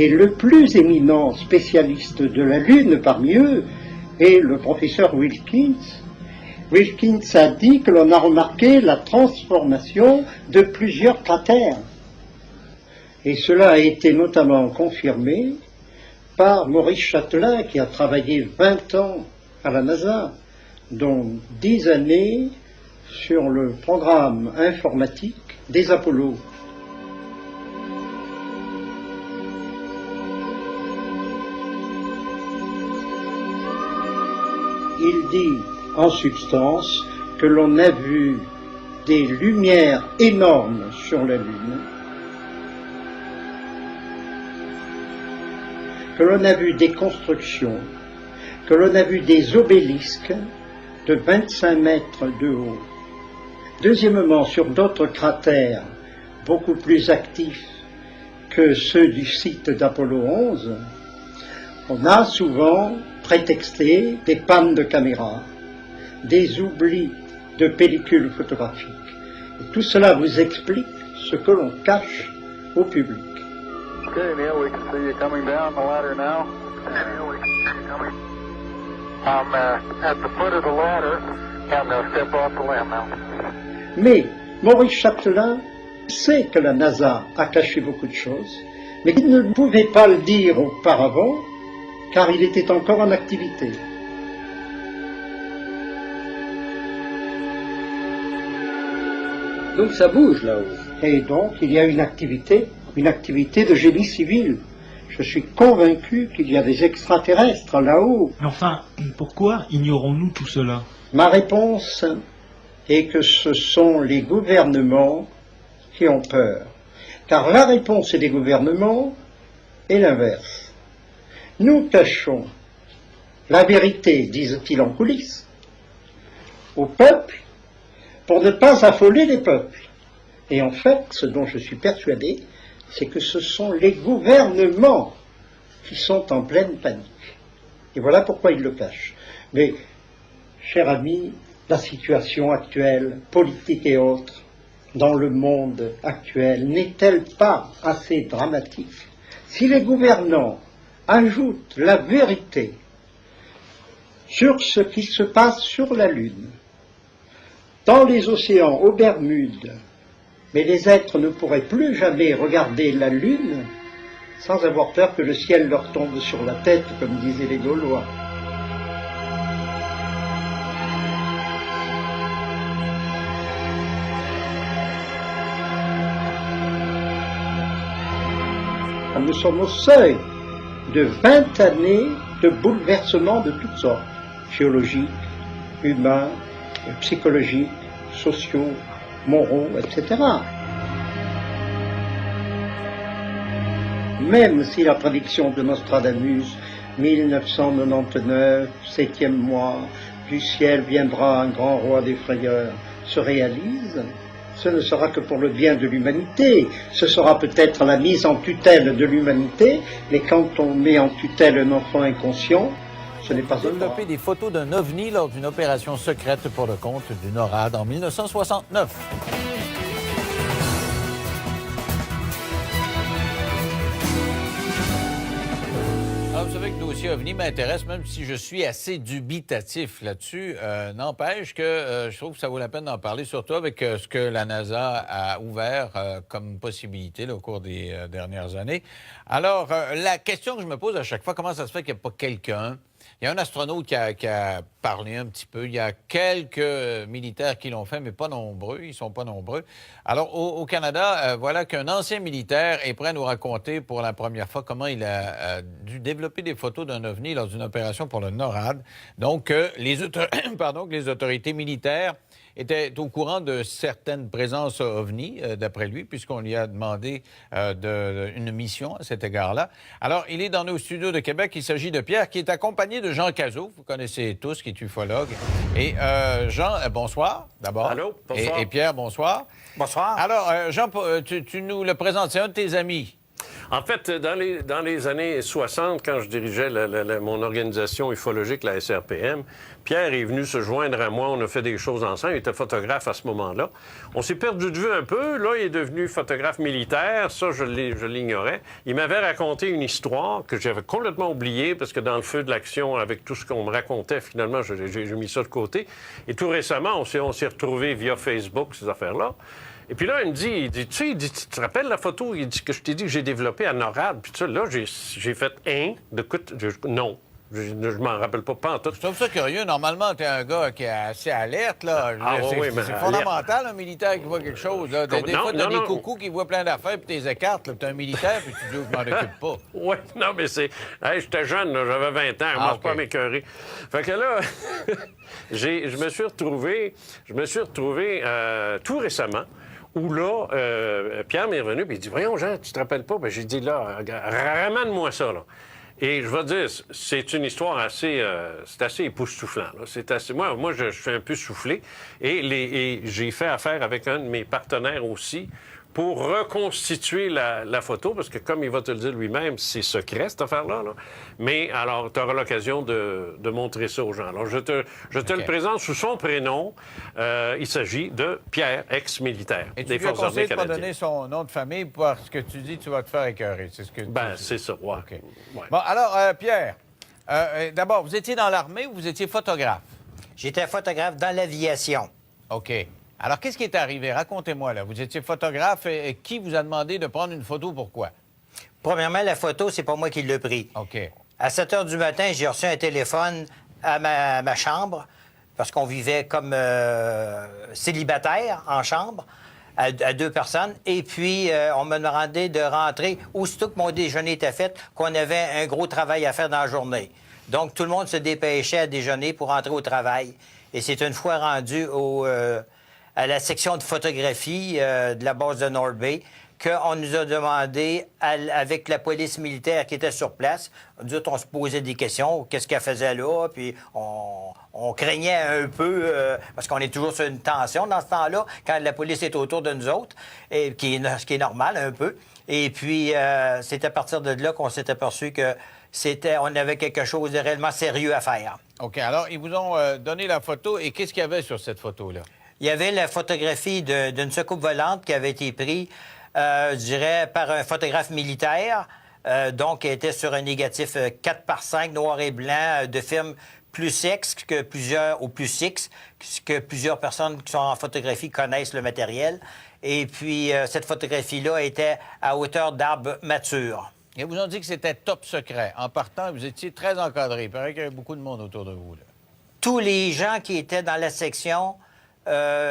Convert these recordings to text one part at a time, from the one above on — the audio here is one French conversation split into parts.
Et le plus éminent spécialiste de la Lune parmi eux est le professeur Wilkins. Wilkins a dit que l'on a remarqué la transformation de plusieurs cratères. Et cela a été notamment confirmé par Maurice Chatelain, qui a travaillé 20 ans à la NASA, dont 10 années sur le programme informatique des Apollo. Il dit en substance que l'on a vu des lumières énormes sur la Lune, que l'on a vu des constructions, que l'on a vu des obélisques de 25 mètres de haut. Deuxièmement, sur d'autres cratères beaucoup plus actifs que ceux du site d'Apollo 11, on a souvent prétexté des pannes de caméra, des oublis de pellicules photographiques. Et tout cela vous explique ce que l'on cache au public. Okay, Neil, we can see you coming down the ladder now. Neil, we can see you coming. I'm at the foot of the ladder. I'm going to step off the limb now. Mais Maurice Chatelain sait que la NASA a caché beaucoup de choses, mais il ne pouvait pas le dire auparavant, car il était encore en activité. Donc ça bouge là-haut. Et donc il y a une activité de génie civil. Je suis convaincu qu'il y a des extraterrestres là-haut. Mais enfin, pourquoi ignorons-nous tout cela? Ma réponse est que ce sont les gouvernements qui ont peur. Car la réponse des gouvernements est l'inverse. Nous cachons la vérité, disent-ils en coulisses, au peuple pour ne pas affoler les peuples. Et en fait, ce dont je suis persuadé, c'est que ce sont les gouvernements qui sont en pleine panique. Et voilà pourquoi ils le cachent. Mais, cher ami, la situation actuelle, politique et autres, dans le monde actuel, n'est-elle pas assez dramatique? Si les gouvernants ajoutent la vérité sur ce qui se passe sur la Lune, dans les océans, aux Bermudes, mais les êtres ne pourraient plus jamais regarder la Lune sans avoir peur que le ciel leur tombe sur la tête, comme disaient les Gaulois. Nous sommes au seuil de 20 années de bouleversements de toutes sortes, géologiques, humains, psychologiques, sociaux, moraux, etc. Même si la prédiction de Nostradamus, 1999, 7e mois, du ciel viendra un grand roi des frayeurs, se réalise, ce ne sera que pour le bien de l'humanité. Ce sera peut-être la mise en tutelle de l'humanité, mais quand on met en tutelle un enfant inconscient, ce n'est pas un développé des photos d'un ovni lors d'une opération secrète pour le compte du NORAD en 1969. Alors, vous savez que le dossier OVNI m'intéresse, même si je suis assez dubitatif là-dessus. N'empêche que je trouve que ça vaut la peine d'en parler, surtout avec ce que la NASA a ouvert comme possibilité là, au cours des dernières années. Alors, la question que je me pose à chaque fois, comment ça se fait qu'il n'y a pas quelqu'un? Il y a un astronaute qui a parlé un petit peu. Il y a quelques militaires qui l'ont fait, mais pas nombreux. Ils ne sont pas nombreux. Alors, au Canada, voilà qu'un ancien militaire est prêt à nous raconter pour la première fois comment il a dû développer des photos d'un ovni lors d'une opération pour le NORAD. Donc, les autorités militaires était au courant de certaines présences ovni, d'après lui, puisqu'on lui a demandé une mission à cet égard-là. Alors, il est dans nos studios de Québec. Il s'agit de Pierre, qui est accompagné de Jean Cazot, vous connaissez tous, qui est ufologue. Et Jean, bonsoir, d'abord. Allô, bonsoir. Et Pierre, bonsoir. Bonsoir. Alors, Jean, tu nous le présentes, c'est un de tes amis. En fait, dans les années 60, quand je dirigeais mon organisation ufologique, la SRPM, Pierre est venu se joindre à moi. On a fait des choses ensemble. Il était photographe à ce moment-là. On s'est perdu de vue un peu. Là, il est devenu photographe militaire. Ça, je l'ignorais. Il m'avait raconté une histoire que j'avais complètement oubliée parce que dans le feu de l'action, avec tout ce qu'on me racontait, finalement, j'ai mis ça de côté. Et tout récemment, on s'est retrouvés via Facebook, ces affaires-là. Et puis là, il me dit, tu te rappelles la photo que je t'ai dit que j'ai développée à NORAD? Puis ça, là, j'ai fait non. Je m'en rappelle pas en tout. Je trouve ça curieux. Normalement, tu es un gars qui est assez alerte, là. C'est fondamental, un militaire qui voit quelque chose, là. Des fois, tu as des coucous qui voient plein d'affaires, puis tu les écartes, là. Tu es un militaire, puis tu dis, je m'en occupe pas. Oui, non, mais c'est... Hey, j'étais jeune, là, j'avais 20 ans, moi, c'est pas à m'écœurer. Fait que là, je me suis retrouvé tout récemment, où là, Pierre m'est revenu, puis il dit, voyons, Jean, tu te rappelles pas? Bien, j'ai dit, là, ramène-moi ça, là. Et je vais te dire, c'est une histoire assez... c'est assez époustouflant, là. C'est assez... Moi, je suis un peu soufflé. Et j'ai fait affaire avec un de mes partenaires aussi pour reconstituer la photo, parce que comme il va te le dire lui-même, c'est secret, cette affaire-là. Là. Mais alors, tu auras l'occasion de montrer ça aux gens. Alors, je te le présente sous son prénom. Il s'agit de Pierre, ex-militaire des Forces armées canadiennes. Et tu lui as conseillé de pas donner son nom de famille parce que tu dis tu vas te faire écœurer. C'est ce que c'est ça, ouais. Okay. Ouais. Bon, alors, Pierre, d'abord, vous étiez dans l'armée ou vous étiez photographe? J'étais photographe dans l'aviation. OK. Alors, qu'est-ce qui est arrivé? Racontez-moi, là. Vous étiez photographe et qui vous a demandé de prendre une photo? Pourquoi? Premièrement, la photo, c'est pas moi qui l'ai pris. OK. À 7 h du matin, j'ai reçu un téléphone à ma chambre, parce qu'on vivait comme célibataire en chambre, à 2 personnes. Et puis, on m'a demandé de rentrer aussitôt que mon déjeuner était fait, qu'on avait un gros travail à faire dans la journée. Donc, tout le monde se dépêchait à déjeuner pour rentrer au travail. Et c'est une fois rendu à la section de photographie de la base de North Bay qu'on nous a demandé, avec la police militaire qui était sur place, on se posait des questions, qu'est-ce qu'elle faisait là, puis on craignait un peu, parce qu'on est toujours sur une tension dans ce temps-là, quand la police est autour de nous autres, et ce qui est normal un peu. Et puis, c'est à partir de là qu'on s'est aperçu que on avait quelque chose de réellement sérieux à faire. OK. Alors, ils vous ont donné la photo, et qu'est-ce qu'il y avait sur cette photo-là? Il y avait la photographie d'une soucoupe volante qui avait été prise, je dirais, par un photographe militaire, donc qui était sur un négatif 4x5 noir et blanc de film plus X que plusieurs personnes qui sont en photographie connaissent le matériel. Et puis, cette photographie-là était à hauteur d'arbres matures. Et vous ont dit que c'était top secret. En partant, vous étiez très encadré. Il paraît qu'il y avait beaucoup de monde autour de vous, là. Tous les gens qui étaient dans la section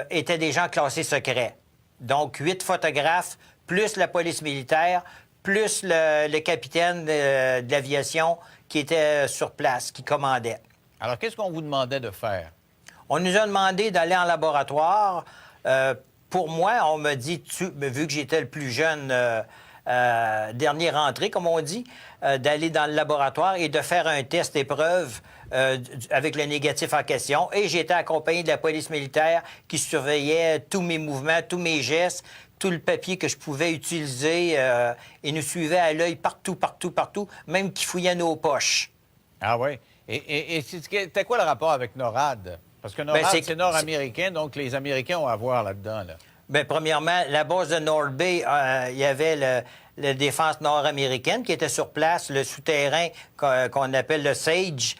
étaient des gens classés secrets. Donc, 8 photographes, plus la police militaire, plus le capitaine de l'aviation qui était sur place, qui commandait. Alors, qu'est-ce qu'on vous demandait de faire? On nous a demandé d'aller en laboratoire. Pour moi, on m'a dit, vu que j'étais le plus jeune, dernier rentré, comme on dit, d'aller dans le laboratoire et de faire un test épreuve avec le négatif en question. Et j'ai été accompagné de la police militaire qui surveillait tous mes mouvements, tous mes gestes, tout le papier que je pouvais utiliser et nous suivait à l'œil partout, même qui fouillait nos poches. Ah oui? Et c'était quoi le rapport avec NORAD? Parce que NORAD, c'est nord-américain, donc les Américains ont à voir là-dedans, là. Bien, premièrement, la base de North Bay, il y avait la défense nord-américaine qui était sur place, le souterrain qu'on appelle le SAGE,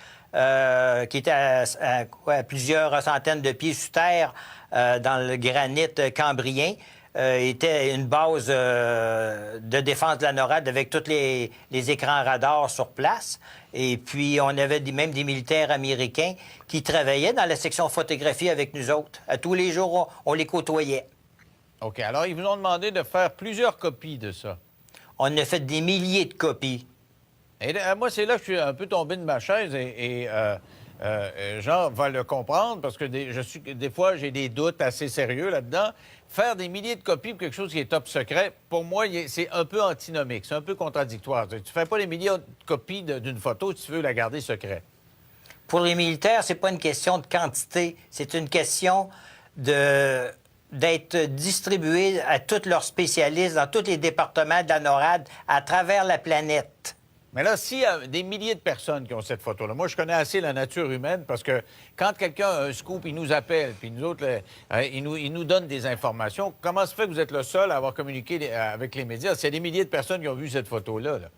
qui était à plusieurs centaines de pieds sous terre dans le granit cambrien. Était une base de défense de la NORAD avec tous les écrans radars sur place. Et puis, on avait même des militaires américains qui travaillaient dans la section photographie avec nous autres. À tous les jours, on les côtoyait. OK. Alors, ils vous ont demandé de faire plusieurs copies de ça. On a fait des milliers de copies. Et moi, c'est là que je suis un peu tombé de ma chaise et Jean va le comprendre parce que des fois, j'ai des doutes assez sérieux là-dedans. Faire des milliers de copies pour quelque chose qui est top secret, pour moi, c'est un peu antinomique, c'est un peu contradictoire. Tu ne fais pas des milliers de copies d'une photo si tu veux la garder secrète. Pour les militaires, c'est pas une question de quantité, c'est une question de d'être distribués à tous leurs spécialistes dans tous les départements de la NORAD à travers la planète. Mais là, s'il y a des milliers de personnes qui ont cette photo-là, moi, je connais assez la nature humaine parce que quand quelqu'un a un scoop, il nous appelle, puis nous autres, il nous donne des informations. Comment se fait que vous êtes le seul à avoir communiqué avec les médias? C'est des milliers de personnes qui ont vu cette photo-là. Là.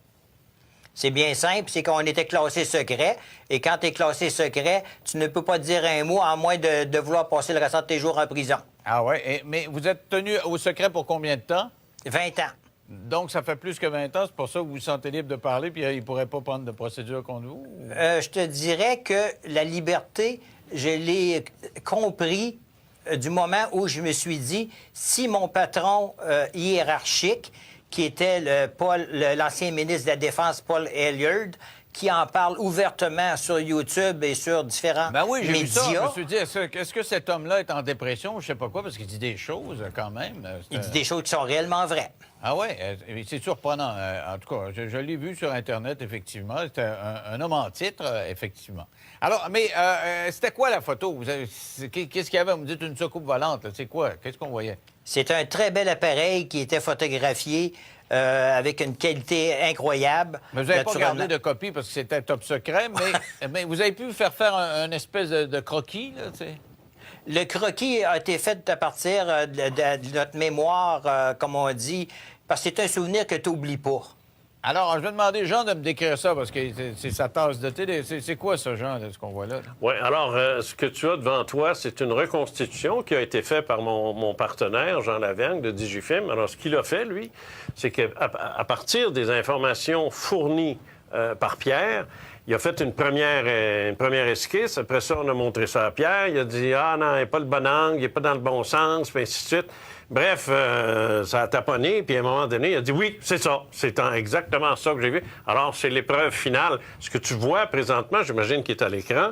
C'est bien simple, c'est qu'on était classé secret. Et quand tu es classé secret, tu ne peux pas dire un mot à moins de vouloir passer le restant de tes jours en prison. Ah ouais? Mais vous êtes tenu au secret pour combien de temps? 20 ans. Donc, ça fait plus que 20 ans. C'est pour ça que vous vous sentez libre de parler, puis il ne pourrait pas prendre de procédure contre vous? Je te dirais que la liberté, je l'ai compris du moment où je me suis dit, si mon patron hiérarchique, qui était l'ancien ministre de la Défense, Paul Hilliard, qui en parle ouvertement sur YouTube et sur différents Ben oui, j'ai vu ça. Je médias. me suis dit, est-ce que cet homme-là est en dépression? Je sais pas quoi, parce qu'il dit des choses quand même. Il dit des choses qui sont réellement vraies. Ah oui, c'est surprenant. En tout cas, je l'ai vu sur Internet, effectivement. C'était un homme en titre, effectivement. Alors, mais c'était quoi la photo? Qu'est-ce qu'il y avait? Vous me dites une soucoupe volante. C'est quoi? Qu'est-ce qu'on voyait? C'est un très bel appareil qui était photographié avec une qualité incroyable. Mais vous n'avez pas naturellement. gardé de copie parce que c'était top secret, mais vous avez pu faire un espèce de croquis, là, tu sais? Le croquis a été fait à partir de notre mémoire, comme on dit, parce que c'est un souvenir que tu n'oublies pas. Alors, je vais demander, Jean, de me décrire ça, parce que c'est sa tasse de thé. C'est quoi, ce Jean, ce qu'on voit là? Oui, alors, ce que tu as devant toi, c'est une reconstitution qui a été faite par mon partenaire, Jean Lavergne, de Digifilm. Alors, ce qu'il a fait, lui, c'est qu'à partir des informations fournies par Pierre, il a fait une première esquisse. Après ça, on a montré ça à Pierre. Il a dit « Ah non, il n'est pas le bon angle, il n'est pas dans le bon sens », puis ainsi de suite. Bref, ça a taponné, puis à un moment donné, il a dit « Oui, c'est ça. C'est exactement ça que j'ai vu. » Alors, c'est l'épreuve finale. Ce que tu vois présentement, j'imagine qu'il est à l'écran,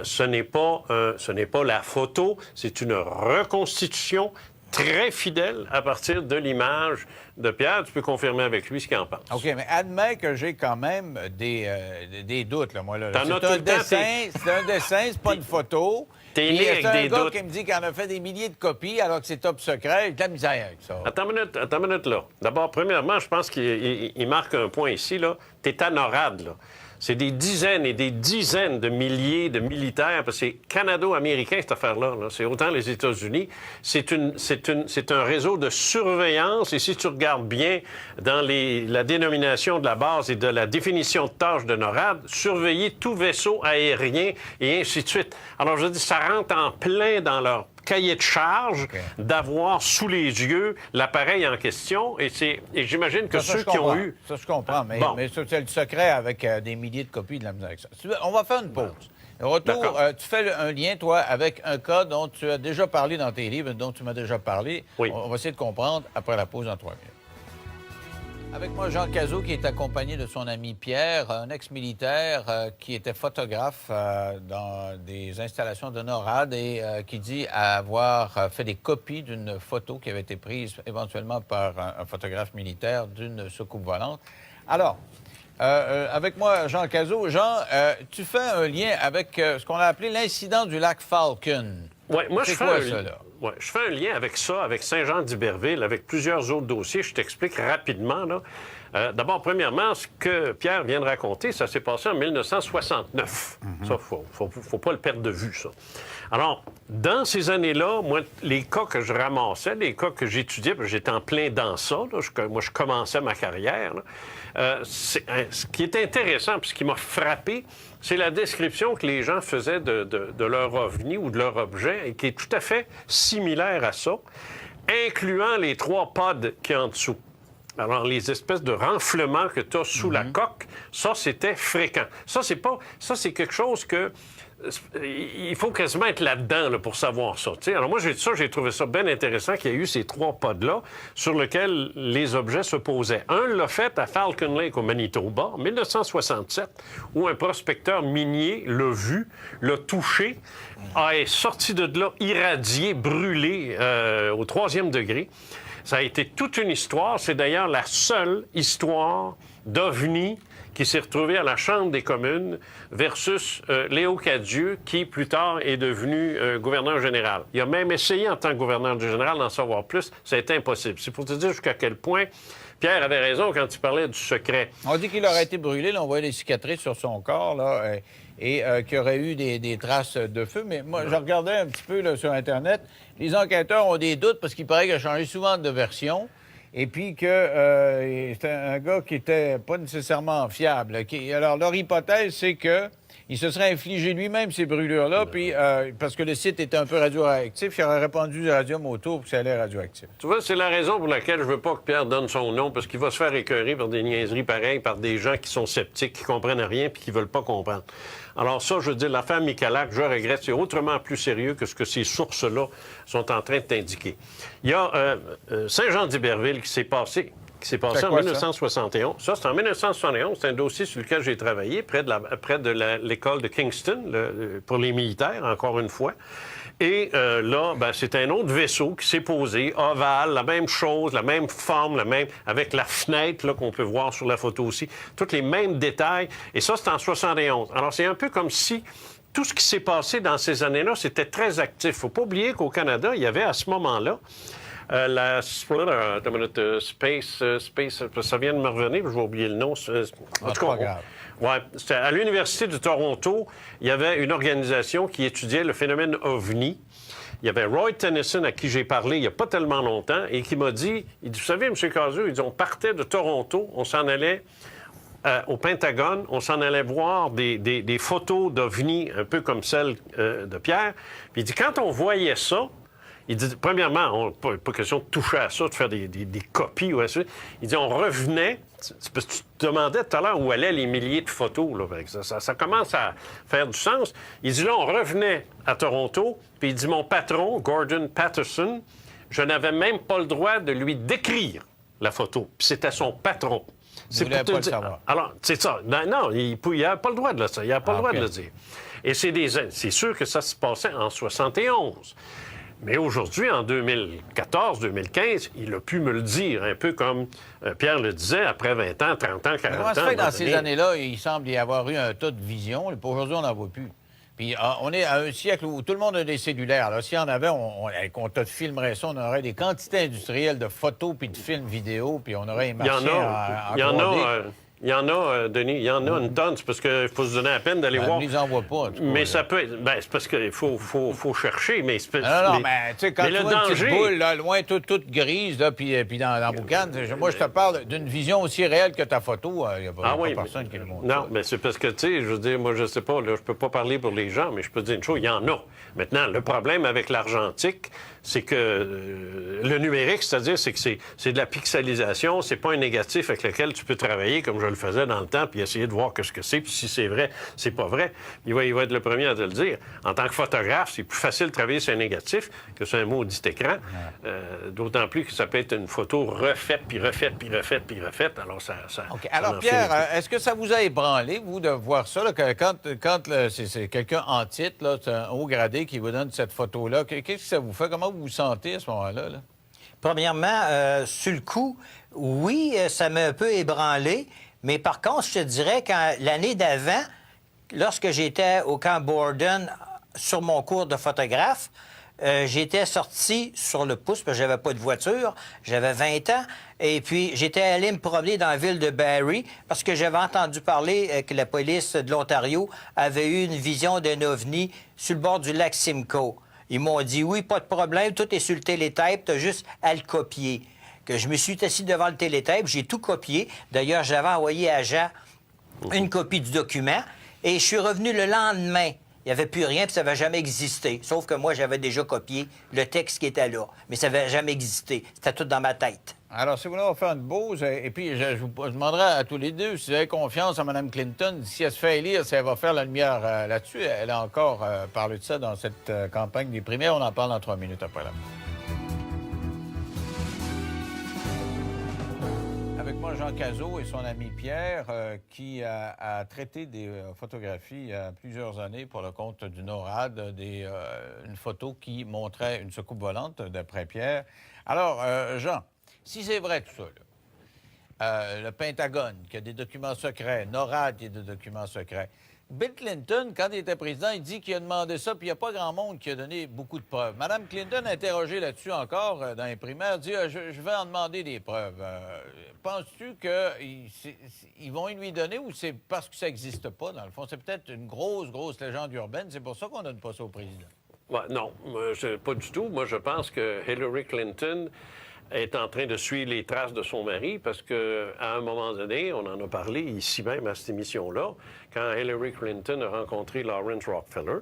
ce n'est pas la photo, c'est une reconstitution très fidèle à partir de l'image de Pierre. Tu peux confirmer avec lui ce qu'il en pense. OK, mais admets que j'ai quand même des doutes, là, moi. Là. T'en as C'est tout un le temps, dessin, c'est un dessin, c'est pas une photo. T'es Puis, né avec c'est un des gars doutes. qui me dit qu'il en a fait des milliers de copies alors que c'est top secret. J'ai de la misère avec ça. Attends une minute, là. D'abord, premièrement, je pense qu'il marque un point ici, là. T'es à NORAD, là. C'est des dizaines et des dizaines de milliers de militaires, parce que c'est canado-américain, cette affaire-là. Là. C'est autant les États-Unis. C'est un réseau de surveillance. Et si tu regardes bien dans la dénomination de la base et de la définition de tâche de NORAD, surveiller tout vaisseau aérien et ainsi de suite. Alors, je dis, ça rentre en plein dans leur cahier de charge d'avoir sous les yeux l'appareil en question. Et j'imagine que Ça, ceux qui ont eu... Ça, je comprends, mais, Bon. mais ça, c'est le secret avec des milliers de copies de la misère avec ça. On va faire une pause. Au retour, tu fais un lien, toi, avec un cas dont tu as déjà parlé dans tes livres, dont tu m'as déjà parlé. Oui. On va essayer de comprendre après la pause en 3 minutes. Avec moi, Jean Cazot, qui est accompagné de son ami Pierre, un ex-militaire qui était photographe dans des installations de NORAD et qui dit avoir fait des copies d'une photo qui avait été prise éventuellement par un photographe militaire d'une soucoupe volante. Alors, avec moi, Jean Cazot. Jean, tu fais un lien avec ce qu'on a appelé l'incident du lac Falcon. Oui, moi, C'est quoi, ça, là? Ouais, je fais un lien avec ça, avec Saint-Jean-d'Iberville, avec plusieurs autres dossiers. Je t'explique rapidement, là. D'abord, premièrement, ce que Pierre vient de raconter, ça s'est passé en 1969. Ça, faut pas le perdre de vue, ça. Alors, dans ces années-là, moi, les cas que je ramassais, les cas que j'étudiais, parce que j'étais en plein dans ça, là, moi, je commençais ma carrière, là, ce qui est intéressant, puis ce qui m'a frappé, c'est la description que les gens faisaient de leur ovni ou de leur objet, et qui est tout à fait similaire à ça, incluant les 3 pods qui y a en dessous. Alors, les espèces de renflements que tu as sous la coque, ça, c'était fréquent. Ça, c'est quelque chose que... Il faut quasiment être là-dedans là, pour savoir ça. T'sais. Alors moi, j'ai trouvé ça bien intéressant qu'il y ait eu ces 3 pods-là sur lesquels les objets se posaient. Un l'a fait à Falcon Lake, au Manitoba, en 1967, où un prospecteur minier l'a vu, l'a touché, est sorti de là irradié, brûlé au 3e degré. Ça a été toute une histoire. C'est d'ailleurs la seule histoire d'OVNI qui s'est retrouvé à la Chambre des communes versus Léo Cadieux, qui plus tard est devenu gouverneur général. Il a même essayé en tant que gouverneur général d'en savoir plus. Ça a été impossible. C'est pour te dire jusqu'à quel point Pierre avait raison quand il parlait du secret. On dit qu'il aurait été brûlé. Là, on voyait des cicatrices sur son corps, là, et qu'il y aurait eu des traces de feu. Mais moi, je regardais un petit peu là, sur Internet. Les enquêteurs ont des doutes parce qu'il paraît qu'il a changé souvent de version. Et puis que c'était un gars qui était pas nécessairement fiable. Alors, leur hypothèse, c'est que il se serait infligé lui-même ces brûlures-là, puis parce que le site était un peu radioactif, il aurait répandu du radium autour pour que ça allait radioactif. Tu vois, c'est la raison pour laquelle je veux pas que Pierre donne son nom, parce qu'il va se faire écœurer par des niaiseries pareilles, par des gens qui sont sceptiques, qui comprennent rien, puis qui veulent pas comprendre. Alors ça, je veux dire, l'affaire Michalak, je regrette, c'est autrement plus sérieux que ce que ces sources-là sont en train de t'indiquer. Il y a Saint-Jean-d'Iberville qui s'est passé en 1971. Ça, c'est en 1971. C'est un dossier sur lequel j'ai travaillé, près de l'école de Kingston, pour les militaires, encore une fois. Et là, c'est un autre vaisseau qui s'est posé, ovale, la même chose, la même forme, avec la fenêtre là, qu'on peut voir sur la photo aussi, tous les mêmes détails. Et ça, c'est en 71. Alors, c'est un peu comme si tout ce qui s'est passé dans ces années-là, c'était très actif. Il ne faut pas oublier qu'au Canada, il y avait à ce moment-là Space, ça vient de me revenir, je vais oublier le nom. En tout cas, c'était à l'Université de Toronto, il y avait une organisation qui étudiait le phénomène OVNI. Il y avait Roy Tennyson, à qui j'ai parlé il n'y a pas tellement longtemps, et qui m'a dit, vous savez, M. Cazeux, on partait de Toronto, on s'en allait au Pentagone, on s'en allait voir des photos d'OVNI, un peu comme celle de Pierre. Puis il dit, quand on voyait ça, il dit, premièrement, pas question de toucher à ça, de faire des copies ou ainsi. Il dit, on revenait, c'est parce que tu te demandais tout à l'heure où allaient les milliers de photos. Là, ça commence à faire du sens. Il dit, là, on revenait à Toronto, puis il dit, mon patron, Gordon Patterson, je n'avais même pas le droit de lui décrire la photo. Puis c'était son patron. C'est pour te le savoir. Alors, c'est ça. Non, il n'a pas le droit de le dire. Il n'a pas le droit de le dire. Et c'est sûr que ça se passait en 71. Mais aujourd'hui, en 2014-2015, il a pu me le dire, un peu comme Pierre le disait, après 20 ans, 30 ans, 40 ans. Comment ça fait que dans ces années-là, il semble y avoir eu un tas de visions, et aujourd'hui, on n'en voit plus. Puis on est à un siècle où tout le monde a des cellulaires. Alors, s'il y en avait, on te filmerait ça, on aurait des quantités industrielles de photos puis de films vidéo, puis on aurait les marchiens Il y en a, Denis, il y en a une tonne. C'est parce qu'il faut se donner la peine d'aller voir. On ne les envoie pas. Mais ça peut être... c'est parce qu'il faut chercher, mais... Non, mais tu sais, quand tu vois une petite boule, là, loin, toute grise, là, puis dans la boucane, moi, je te parle d'une vision aussi réelle que ta photo. Il n'y a pas personne qui le montre. Non, mais c'est parce que, tu sais, je veux dire, moi, je sais pas, là, je peux pas parler pour les gens, mais je peux te dire une chose, il y en a. Maintenant, le problème avec l'argentique, c'est que le numérique, c'est-à-dire, c'est que c'est de la pixelisation, c'est pas un négatif avec lequel tu peux travailler comme je le faisais dans le temps, puis essayer de voir ce que c'est, puis si c'est vrai, c'est pas vrai. Il va être le premier à te le dire. En tant que photographe, c'est plus facile de travailler sur un négatif que sur un maudit écran, d'autant plus que ça peut être une photo refaite, puis refaite, puis refaite, puis refaite. Alors, ça OK. Alors, Pierre, est-ce que ça vous a ébranlé, vous, de voir ça, là, que quand c'est quelqu'un en titre, là, c'est un haut gradé qui vous donne cette photo-là, qu'est-ce que ça vous fait? Comment vous vous sentez à ce moment-là? Là? Premièrement, sur le coup, oui, ça m'a un peu ébranlé, mais par contre, je te dirais, l'année d'avant, lorsque j'étais au camp Borden sur mon cours de photographe, j'étais sorti sur le pouce, parce que j'avais pas de voiture, j'avais 20 ans, et puis j'étais allé me promener dans la ville de Barrie, parce que j'avais entendu parler que la police de l'Ontario avait eu une vision d'un ovni sur le bord du lac Simcoe. Ils m'ont dit, oui, pas de problème, tout est sur le télétape, t'as juste à le copier. Que je me suis assis devant le télétape, j'ai tout copié. D'ailleurs, j'avais envoyé à Jean une copie du document, et je suis revenu le lendemain. Il n'y avait plus rien, puis ça n'avait jamais existé. Sauf que moi, j'avais déjà copié le texte qui était là. Mais ça n'avait jamais existé. C'était tout dans ma tête. Alors, si vous voulez, on va faire une pause. Et puis, je vous demanderai à tous les deux si vous avez confiance en Mme Clinton. Si elle se fait élire, si elle va faire la lumière là-dessus. Elle a encore parlé de ça dans cette campagne des primaires. On en parle dans 3 minutes après la pause. Avec moi, Jean Cazot et son ami Pierre, qui a traité des photographies il y a plusieurs années pour le compte du NORAD, une photo qui montrait une soucoupe volante, d'après Pierre. Alors, Jean, si c'est vrai tout ça, le Pentagone, qui a des documents secrets, NORAD, qui a des documents secrets. Bill Clinton, quand il était président, il dit qu'il a demandé ça, puis il n'y a pas grand monde qui a donné beaucoup de preuves. Mme Clinton, interrogée là-dessus encore dans les primaires, dit je vais en demander des preuves. Penses-tu qu'ils vont lui donner ou c'est parce que ça n'existe pas, dans le fond? C'est peut-être une grosse légende urbaine. C'est pour ça qu'on ne donne pas ça au président. Ouais, non, pas du tout. Moi, je pense que Hillary Clinton est en train de suivre les traces de son mari parce qu'à un moment donné, on en a parlé ici même à cette émission-là, quand Hillary Clinton a rencontré Lawrence Rockefeller,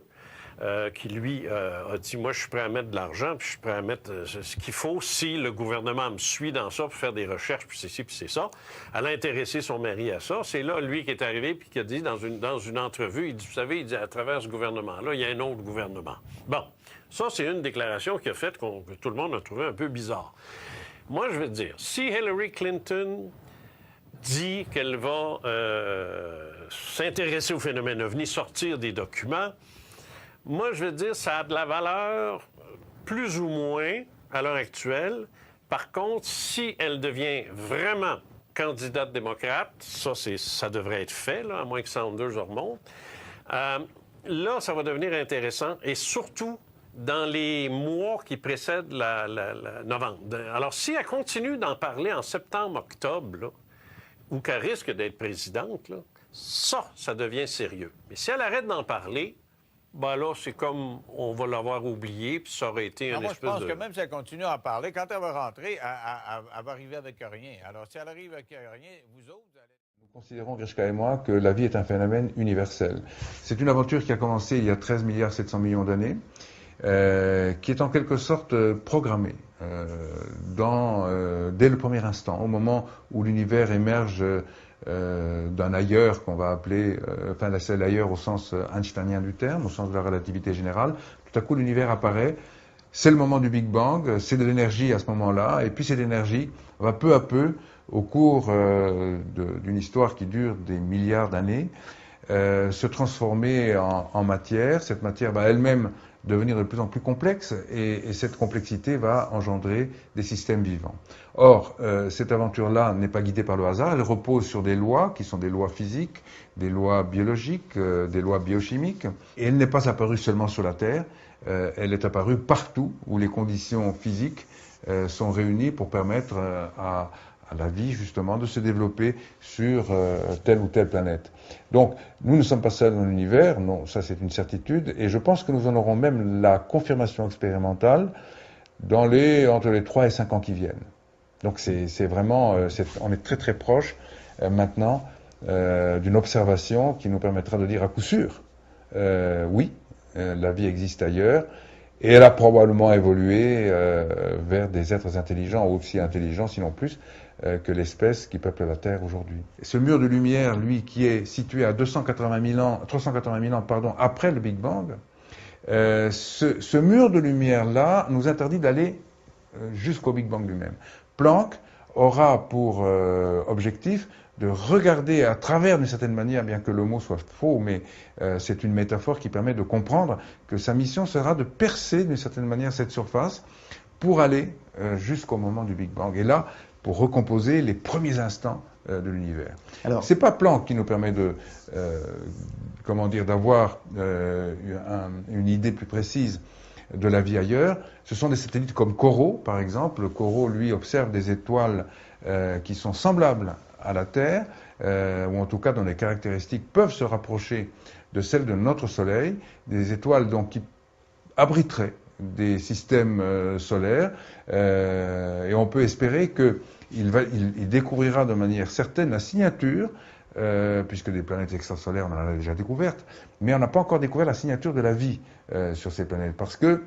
qui lui a dit « Moi, je suis prêt à mettre de l'argent, puis je suis prêt à mettre ce qu'il faut si le gouvernement me suit dans ça pour faire des recherches, puis c'est ci, puis c'est ça. » Elle a intéressé son mari à ça. C'est là, lui, qui est arrivé puis qui a dit dans une entrevue, il dit « Vous savez, il dit, à travers ce gouvernement-là, il y a un autre gouvernement. » Bon, ça, c'est une déclaration qu'il a faite que tout le monde a trouvé un peu bizarre. Moi, je veux te dire, si Hillary Clinton dit qu'elle va s'intéresser au phénomène OVNI, sortir des documents, moi, je veux dire, ça a de la valeur plus ou moins à l'heure actuelle. Par contre, si elle devient vraiment candidate démocrate, ça devrait être fait, là, à moins que Sanders remonte, là, ça va devenir intéressant, et surtout dans les mois qui précèdent la novembre. Alors, si elle continue d'en parler en septembre-octobre, là, ou qu'elle risque d'être présidente, là, ça devient sérieux. Mais si elle arrête d'en parler, ben là, c'est comme on va l'avoir oublié, puis ça aurait été une espèce de... Moi, je pense que même si elle continue à en parler, quand elle va rentrer, elle va arriver avec rien. Alors, si elle arrive avec rien, vous autres, vous allez... Nous considérons, Grishka et moi, que la vie est un phénomène universel. C'est une aventure qui a commencé il y a 13 milliards 700 millions d'années, qui est en quelque sorte programmée dès le premier instant, au moment où l'univers émerge d'un ailleurs qu'on va appeler, c'est ailleurs au sens einsteinien du terme, au sens de la relativité générale. Tout à coup, l'univers apparaît. C'est le moment du Big Bang, c'est de l'énergie à ce moment-là, et puis cette énergie va peu à peu, au cours d'une histoire qui dure des milliards d'années, se transformer en matière. Cette matière va elle-même devenir de plus en plus complexe, et cette complexité va engendrer des systèmes vivants. Or, cette aventure-là n'est pas guidée par le hasard, elle repose sur des lois qui sont des lois physiques, des lois biologiques, des lois biochimiques, et elle n'est pas apparue seulement sur la Terre, elle est apparue partout où les conditions physiques sont réunies pour permettre à la vie, justement, de se développer sur telle ou telle planète. Donc, nous ne sommes pas seuls dans l'univers, non, ça c'est une certitude, et je pense que nous en aurons même la confirmation expérimentale entre les 3 et 5 ans qui viennent. Donc c'est vraiment, on est très très proche maintenant d'une observation qui nous permettra de dire à coup sûr, oui, la vie existe ailleurs, et elle a probablement évolué vers des êtres intelligents, aussi intelligents, sinon plus, que l'espèce qui peuple la Terre aujourd'hui. Ce mur de lumière, lui, qui est situé à 380 000 ans après le Big Bang, ce mur de lumière-là nous interdit d'aller jusqu'au Big Bang lui-même. Planck aura pour objectif de regarder à travers, d'une certaine manière, bien que le mot soit faux, mais c'est une métaphore qui permet de comprendre que sa mission sera de percer, d'une certaine manière, cette surface pour aller jusqu'au moment du Big Bang. Et là, pour recomposer les premiers instants de l'univers. Alors, c'est pas Planck qui nous permet d'avoir une idée plus précise de la vie ailleurs. Ce sont des satellites comme Corot, par exemple. Corot, lui, observe des étoiles qui sont semblables à la Terre, ou en tout cas dont les caractéristiques peuvent se rapprocher de celles de notre Soleil, des étoiles donc qui abriteraient des systèmes solaires, et on peut espérer qu'il découvrira de manière certaine la signature, puisque des planètes extrasolaires, on en a déjà découvertes, mais on n'a pas encore découvert la signature de la vie sur ces planètes, parce que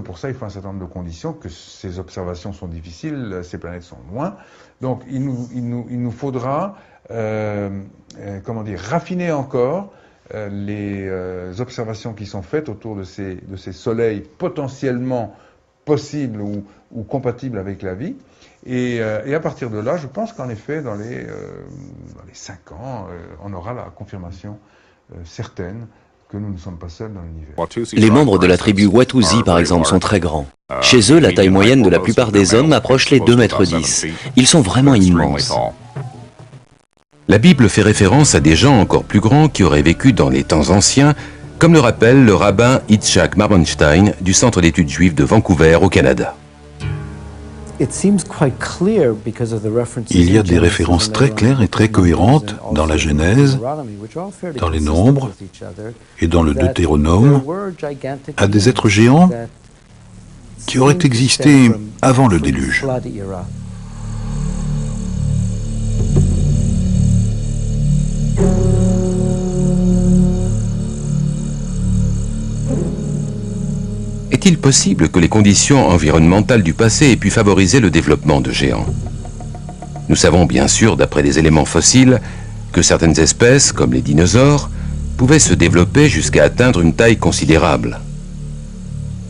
pour ça, il faut un certain nombre de conditions, que ces observations sont difficiles, ces planètes sont loin. Donc, il nous faudra, raffiner encore les observations qui sont faites autour de ces soleils potentiellement possibles ou compatibles avec la vie. Et à partir de là, je pense qu'en effet, dans les 5 ans, on aura la confirmation certaine que nous ne sommes pas seuls dans l'univers. Les membres de la tribu Watusi, par exemple, sont très grands. Chez eux, la taille moyenne de la plupart des hommes approche les 2,10 m. Ils sont vraiment immenses. La Bible fait référence à des gens encore plus grands qui auraient vécu dans les temps anciens, comme le rappelle le rabbin Yitzhak Marmonstein du Centre d'études juives de Vancouver au Canada. Il y a des références très claires et très cohérentes dans la Genèse, dans les Nombres et dans le Deutéronome à des êtres géants qui auraient existé avant le déluge. Est-il possible que les conditions environnementales du passé aient pu favoriser le développement de géants? Nous savons bien sûr, d'après des éléments fossiles, que certaines espèces, comme les dinosaures, pouvaient se développer jusqu'à atteindre une taille considérable.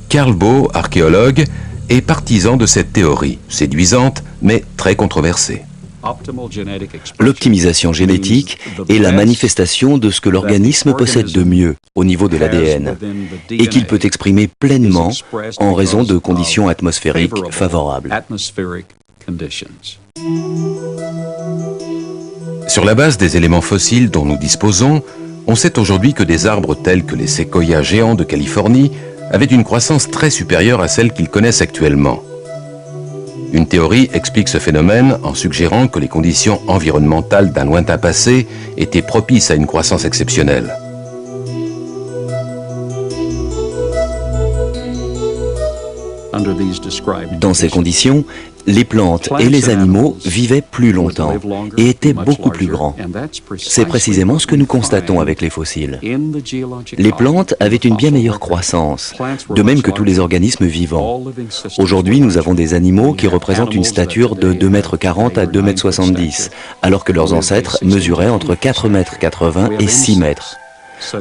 Carl Baugh, archéologue, est partisan de cette théorie, séduisante mais très controversée. L'optimisation génétique est la manifestation de ce que l'organisme possède de mieux au niveau de l'ADN et qu'il peut exprimer pleinement en raison de conditions atmosphériques favorables. Sur la base des éléments fossiles dont nous disposons, on sait aujourd'hui que des arbres tels que les séquoias géants de Californie avaient une croissance très supérieure à celle qu'ils connaissent actuellement. Une théorie explique ce phénomène en suggérant que les conditions environnementales d'un lointain passé étaient propices à une croissance exceptionnelle. Dans ces conditions, les plantes et les animaux vivaient plus longtemps et étaient beaucoup plus grands. C'est précisément ce que nous constatons avec les fossiles. Les plantes avaient une bien meilleure croissance, de même que tous les organismes vivants. Aujourd'hui, nous avons des animaux qui représentent une stature de 2,40 m à 2,70 m, alors que leurs ancêtres mesuraient entre 4,80 m et 6 mètres.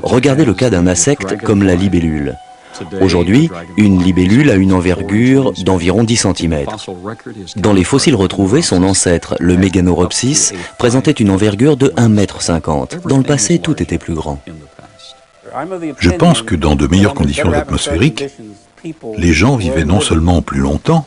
Regardez le cas d'un insecte comme la libellule. Aujourd'hui, une libellule a une envergure d'environ 10 cm. Dans les fossiles retrouvés, son ancêtre, le Meganeuropsis, présentait une envergure de 1,50 m. Dans le passé, tout était plus grand. Je pense que dans de meilleures conditions atmosphériques, les gens vivaient non seulement plus longtemps,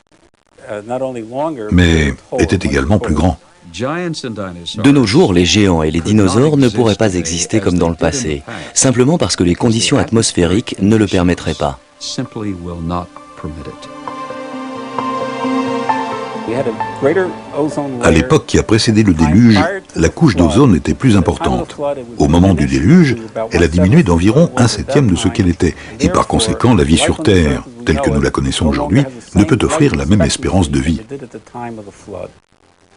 mais étaient également plus grands. De nos jours, les géants et les dinosaures ne pourraient pas exister comme dans le passé, simplement parce que les conditions atmosphériques ne le permettraient pas. À l'époque qui a précédé le déluge, la couche d'ozone était plus importante. Au moment du déluge, elle a diminué d'environ 1/7 de ce qu'elle était, et par conséquent, la vie sur Terre, telle que nous la connaissons aujourd'hui, ne peut offrir la même espérance de vie.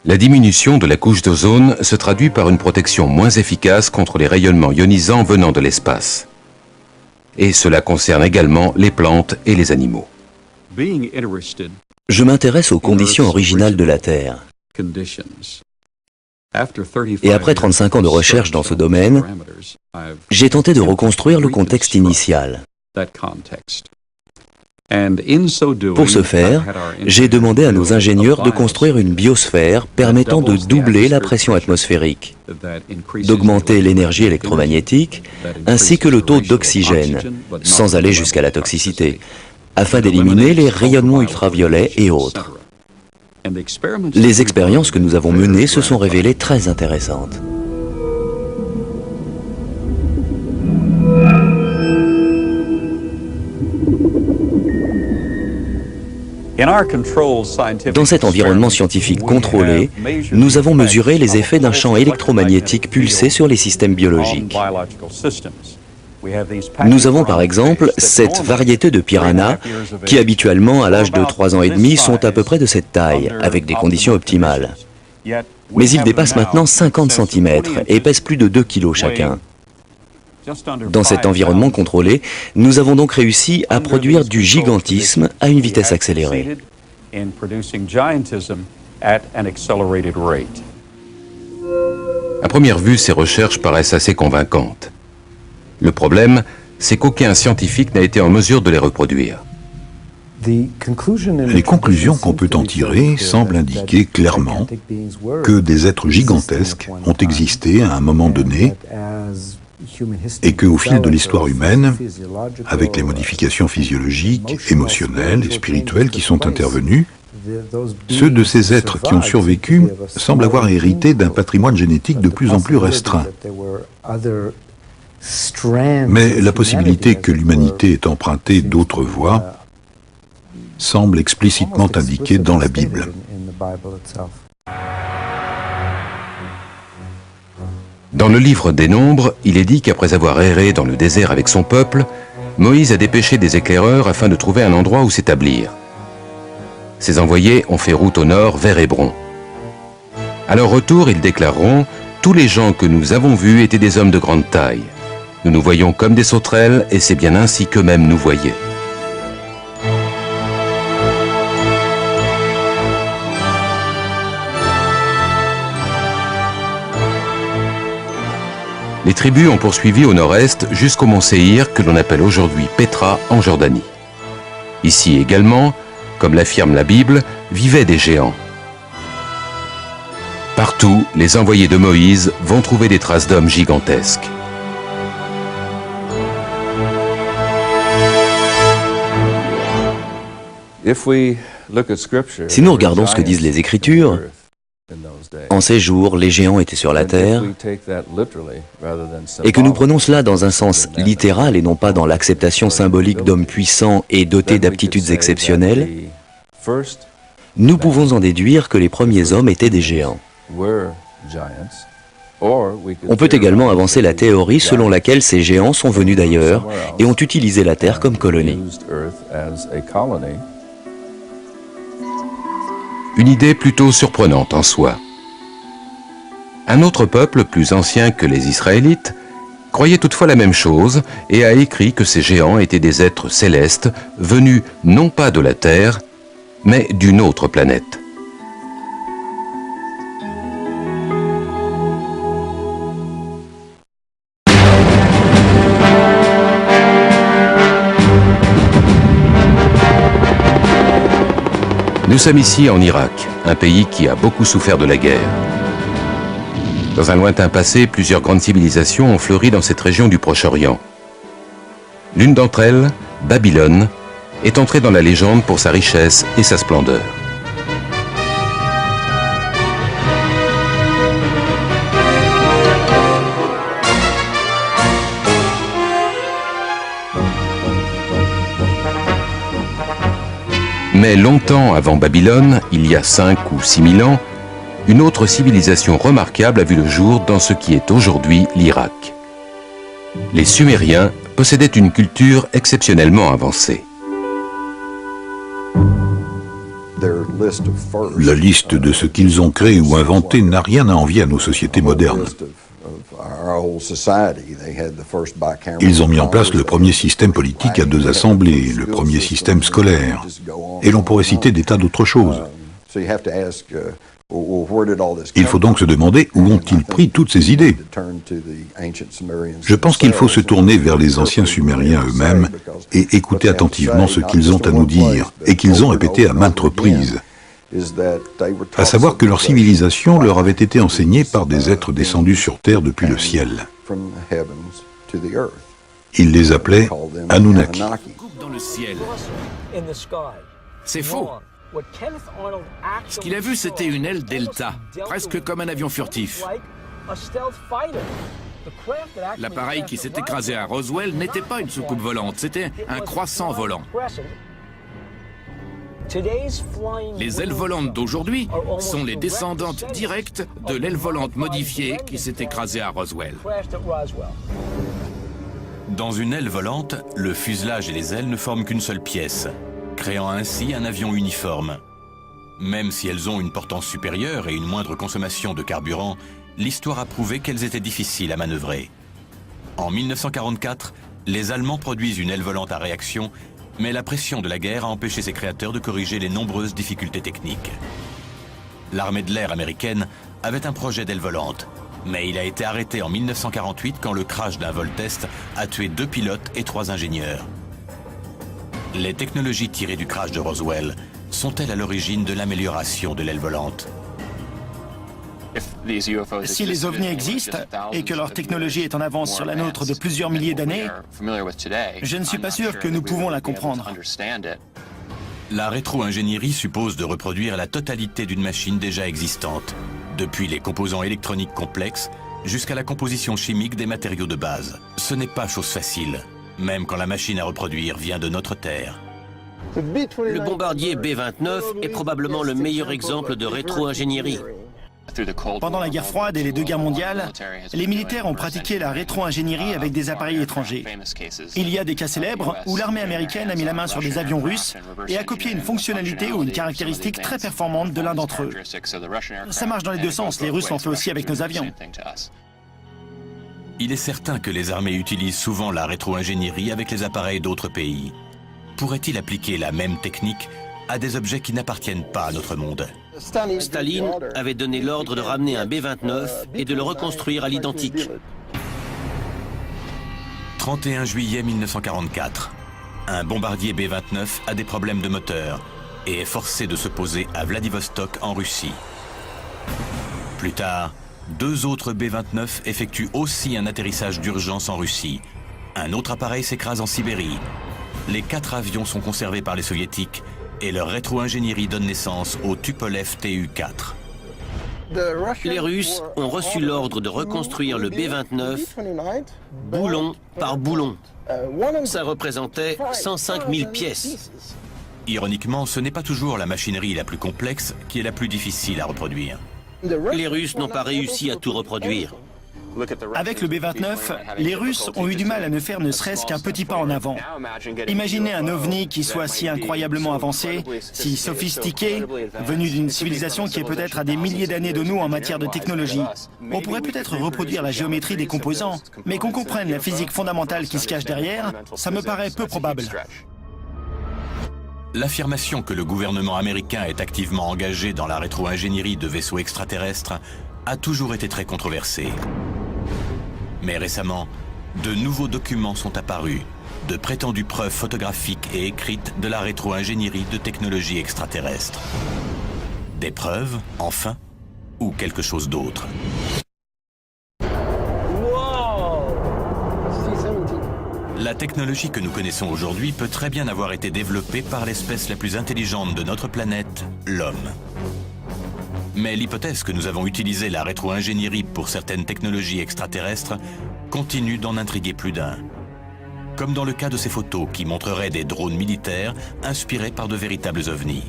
La diminution de la couche d'ozone se traduit par une protection moins efficace contre les rayonnements ionisants venant de l'espace. Et cela concerne également les plantes et les animaux. Je m'intéresse aux conditions originales de la Terre. Et après 35 ans de recherche dans ce domaine, j'ai tenté de reconstruire le contexte initial. Pour ce faire, j'ai demandé à nos ingénieurs de construire une biosphère permettant de doubler la pression atmosphérique, d'augmenter l'énergie électromagnétique, ainsi que le taux d'oxygène, sans aller jusqu'à la toxicité, afin d'éliminer les rayonnements ultraviolets et autres. Les expériences que nous avons menées se sont révélées très intéressantes. Dans cet environnement scientifique contrôlé, nous avons mesuré les effets d'un champ électromagnétique pulsé sur les systèmes biologiques. Nous avons par exemple cette variété de piranhas qui habituellement à l'âge de 3 ans et demi sont à peu près de cette taille, avec des conditions optimales. Mais ils dépassent maintenant 50 cm et pèsent plus de 2 kg chacun. Dans cet environnement contrôlé, nous avons donc réussi à produire du gigantisme à une vitesse accélérée. À première vue, ces recherches paraissent assez convaincantes. Le problème, c'est qu'aucun scientifique n'a été en mesure de les reproduire. Les conclusions qu'on peut en tirer semblent indiquer clairement que des êtres gigantesques ont existé à un moment donné et qu'au fil de l'histoire humaine, avec les modifications physiologiques, émotionnelles et spirituelles qui sont intervenues, Ceux de ces êtres qui ont survécu semblent avoir hérité d'un patrimoine génétique de plus en plus restreint. Mais la possibilité que l'humanité ait emprunté d'autres voies semble explicitement indiquée dans la Bible. Dans le livre des Nombres, il est dit qu'après avoir erré dans le désert avec son peuple, Moïse a dépêché des éclaireurs afin de trouver un endroit où s'établir. Ces envoyés ont fait route au nord vers Hébron. À leur retour, ils déclareront « Tous les gens que nous avons vus étaient des hommes de grande taille. Nous nous voyons comme des sauterelles et c'est bien ainsi qu'eux-mêmes nous voyaient. » Les tribus ont poursuivi au nord-est jusqu'au mont Séhir que l'on appelle aujourd'hui Pétra en Jordanie. Ici également, comme l'affirme la Bible, vivaient des géants. Partout, les envoyés de Moïse vont trouver des traces d'hommes gigantesques. Si nous regardons ce que disent les Écritures, en ces jours, les géants étaient sur la terre, et que nous prenons cela dans un sens littéral et non pas dans l'acceptation symbolique d'hommes puissants et dotés d'aptitudes exceptionnelles, nous pouvons en déduire que les premiers hommes étaient des géants. On peut également avancer la théorie selon laquelle ces géants sont venus d'ailleurs et ont utilisé la terre comme colonie. Une idée plutôt surprenante en soi. Un autre peuple, plus ancien que les Israélites, croyait toutefois la même chose et a écrit que ces géants étaient des êtres célestes venus non pas de la Terre, mais d'une autre planète. Nous sommes ici en Irak, un pays qui a beaucoup souffert de la guerre. Dans un lointain passé, plusieurs grandes civilisations ont fleuri dans cette région du Proche-Orient. L'une d'entre elles, Babylone, est entrée dans la légende pour sa richesse et sa splendeur. Mais longtemps avant Babylone, il y a 5 ou 6 000 ans, une autre civilisation remarquable a vu le jour dans ce qui est aujourd'hui l'Irak. Les Sumériens possédaient une culture exceptionnellement avancée. La liste de ce qu'ils ont créé ou inventé n'a rien à envier à nos sociétés modernes. Ils ont mis en place le premier système politique à 2 assemblées, le premier système scolaire, et l'on pourrait citer des tas d'autres choses. Il faut donc se demander où ont-ils pris toutes ces idées. Je pense qu'il faut se tourner vers les anciens Sumériens eux-mêmes et écouter attentivement ce qu'ils ont à nous dire, et qu'ils ont répété à maintes reprises. À savoir que leur civilisation leur avait été enseignée par des êtres descendus sur Terre depuis le ciel. Ils les appelaient Anunnaki. Dans le ciel. C'est faux. Ce qu'il a vu, c'était une aile delta, presque comme un avion furtif. L'appareil qui s'est écrasé à Roswell n'était pas une soucoupe volante, c'était un croissant volant. Les ailes volantes d'aujourd'hui sont les descendantes directes de l'aile volante modifiée qui s'est écrasée à Roswell. Dans une aile volante, le fuselage et les ailes ne forment qu'une seule pièce, créant ainsi un avion uniforme. Même si elles ont une portance supérieure et une moindre consommation de carburant, l'histoire a prouvé qu'elles étaient difficiles à manœuvrer. En 1944, les Allemands produisent une aile volante à réaction, mais la pression de la guerre a empêché ses créateurs de corriger les nombreuses difficultés techniques. L'armée de l'air américaine avait un projet d'aile volante, mais il a été arrêté en 1948 quand le crash d'un vol test a tué 2 pilotes et 3 ingénieurs. Les technologies tirées du crash de Roswell sont-elles à l'origine de l'amélioration de l'aile volante? Si les ovnis existent et que leur technologie est en avance sur la nôtre de plusieurs milliers d'années, je ne suis pas sûr que nous pouvons la comprendre. La rétro-ingénierie suppose de reproduire la totalité d'une machine déjà existante, depuis les composants électroniques complexes jusqu'à la composition chimique des matériaux de base. Ce n'est pas chose facile, même quand la machine à reproduire vient de notre Terre. Le bombardier B-29 est probablement le meilleur exemple de rétro-ingénierie. Pendant la guerre froide et les deux guerres mondiales, les militaires ont pratiqué la rétro-ingénierie avec des appareils étrangers. Il y a des cas célèbres où l'armée américaine a mis la main sur des avions russes et a copié une fonctionnalité ou une caractéristique très performante de l'un d'entre eux. Ça marche dans les deux sens, les Russes l'ont fait aussi avec nos avions. Il est certain que les armées utilisent souvent la rétro-ingénierie avec les appareils d'autres pays. Pourrait-il appliquer la même technique à des objets qui n'appartiennent pas à notre monde? Staline avait donné l'ordre de ramener un B-29 et de le reconstruire à l'identique. 31 juillet 1944. Un bombardier B-29 a des problèmes de moteur et est forcé de se poser à Vladivostok en Russie. Plus tard, 2 autres B-29 effectuent aussi un atterrissage d'urgence en Russie. Un autre appareil s'écrase en Sibérie. Les 4 avions sont conservés par les soviétiques et leur rétro-ingénierie donne naissance au Tupolev Tu-4. Les Russes ont reçu l'ordre de reconstruire le B-29 boulon par boulon. Ça représentait 105 000 pièces. Ironiquement, ce n'est pas toujours la machinerie la plus complexe qui est la plus difficile à reproduire. Les Russes n'ont pas réussi à tout reproduire. Avec le B-29, les Russes ont eu du mal à ne faire ne serait-ce qu'un petit pas en avant. Imaginez un ovni qui soit si incroyablement avancé, si sophistiqué, venu d'une civilisation qui est peut-être à des milliers d'années de nous en matière de technologie. On pourrait peut-être reproduire la géométrie des composants, mais qu'on comprenne la physique fondamentale qui se cache derrière, ça me paraît peu probable. L'affirmation que le gouvernement américain est activement engagé dans la rétro-ingénierie de vaisseaux extraterrestres a toujours été très controversée. Mais récemment, de nouveaux documents sont apparus, de prétendues preuves photographiques et écrites de la rétro-ingénierie de technologies extraterrestres. Des preuves, enfin, ou quelque chose d'autre? La technologie que nous connaissons aujourd'hui peut très bien avoir été développée par l'espèce la plus intelligente de notre planète, l'homme. Mais l'hypothèse que nous avons utilisé la rétro-ingénierie pour certaines technologies extraterrestres continue d'en intriguer plus d'un. Comme dans le cas de ces photos qui montreraient des drones militaires inspirés par de véritables ovnis.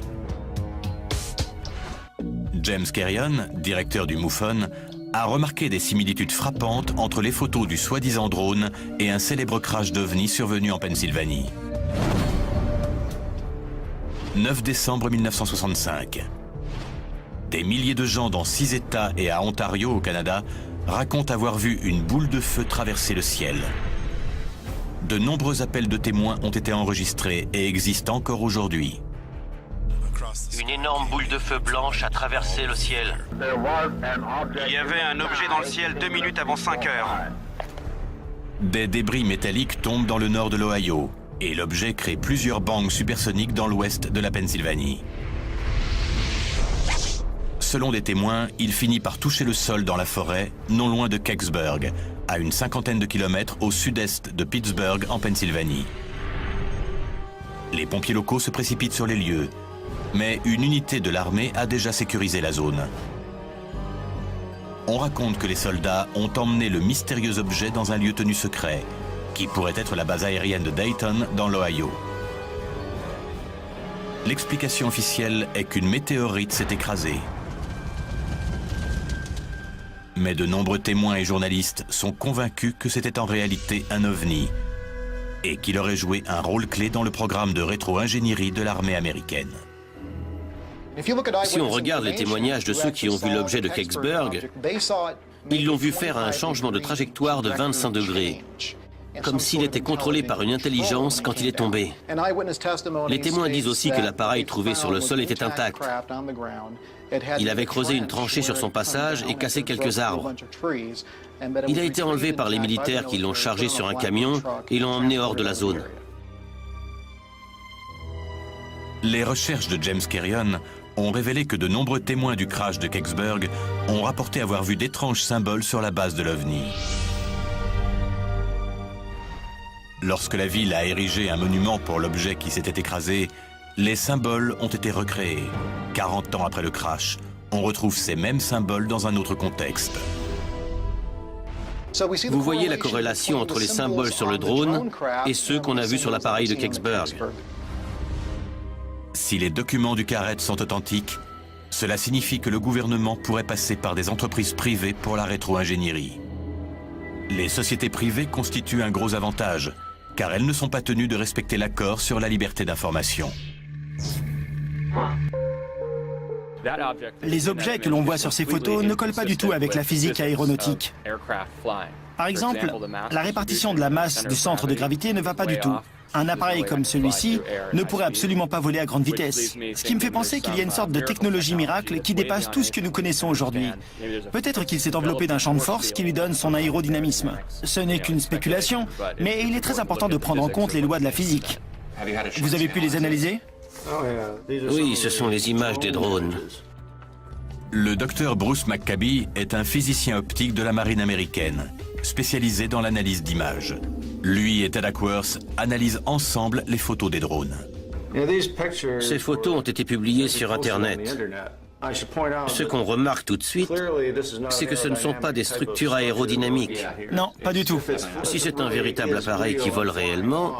James Carrion, directeur du MUFON, a remarqué des similitudes frappantes entre les photos du soi-disant drone et un célèbre crash d'ovnis survenu en Pennsylvanie. 9 décembre 1965. Des milliers de gens dans 6 États et à Ontario, au Canada, racontent avoir vu une boule de feu traverser le ciel. De nombreux appels de témoins ont été enregistrés et existent encore aujourd'hui. Une énorme boule de feu blanche a traversé le ciel. Il y avait un objet dans le ciel 2 minutes avant 5 heures. Des débris métalliques tombent dans le nord de l'Ohio et l'objet crée plusieurs bangs supersoniques dans l'ouest de la Pennsylvanie. Selon des témoins, il finit par toucher le sol dans la forêt, non loin de Kecksburg, à une 50aine de kilomètres au sud-est de Pittsburgh, en Pennsylvanie. Les pompiers locaux se précipitent sur les lieux, mais une unité de l'armée a déjà sécurisé la zone. On raconte que les soldats ont emmené le mystérieux objet dans un lieu tenu secret, qui pourrait être la base aérienne de Dayton, dans l'Ohio. L'explication officielle est qu'une météorite s'est écrasée. Mais de nombreux témoins et journalistes sont convaincus que c'était en réalité un ovni et qu'il aurait joué un rôle clé dans le programme de rétro-ingénierie de l'armée américaine. Si on regarde les témoignages de ceux qui ont vu l'objet de Kecksburg, ils l'ont vu faire un changement de trajectoire de 25 degrés, comme s'il était contrôlé par une intelligence quand il est tombé. Les témoins disent aussi que l'appareil trouvé sur le sol était intact. Il avait creusé une tranchée sur son passage et cassé quelques arbres. Il a été enlevé par les militaires qui l'ont chargé sur un camion et l'ont emmené hors de la zone. Les recherches de James Carrion ont révélé que de nombreux témoins du crash de Kecksburg ont rapporté avoir vu d'étranges symboles sur la base de l'OVNI. Lorsque la ville a érigé un monument pour l'objet qui s'était écrasé, Les symboles ont été recréés. 40 ans après le crash, on retrouve ces mêmes symboles dans un autre contexte. Vous voyez la corrélation entre les symboles sur le drone et ceux qu'on a vus sur l'appareil de Kecksburg. Si les documents du Carrette sont authentiques, cela signifie que le gouvernement pourrait passer par des entreprises privées pour la rétro-ingénierie. Les sociétés privées constituent un gros avantage, car elles ne sont pas tenues de respecter l'accord sur la liberté d'information. Les objets que l'on voit sur ces photos ne collent pas du tout avec la physique aéronautique. Par exemple, la répartition de la masse du centre de gravité ne va pas du tout. Un appareil comme celui-ci ne pourrait absolument pas voler à grande vitesse. Ce qui me fait penser qu'il y a une sorte de technologie miracle qui dépasse tout ce que nous connaissons aujourd'hui. Peut-être qu'il s'est enveloppé d'un champ de force qui lui donne son aérodynamisme. Ce n'est qu'une spéculation, mais il est très important de prendre en compte les lois de la physique. Vous avez pu les analyser ? Oui, ce sont les images des drones. Le docteur Bruce McCabe est un physicien optique de la marine américaine, spécialisé dans l'analyse d'images. Lui et Ted Ackworth analysent ensemble les photos des drones. Ces photos ont été publiées sur Internet. Ce qu'on remarque tout de suite, c'est que ce ne sont pas des structures aérodynamiques. Non, pas du tout. Si c'est un véritable appareil qui vole réellement,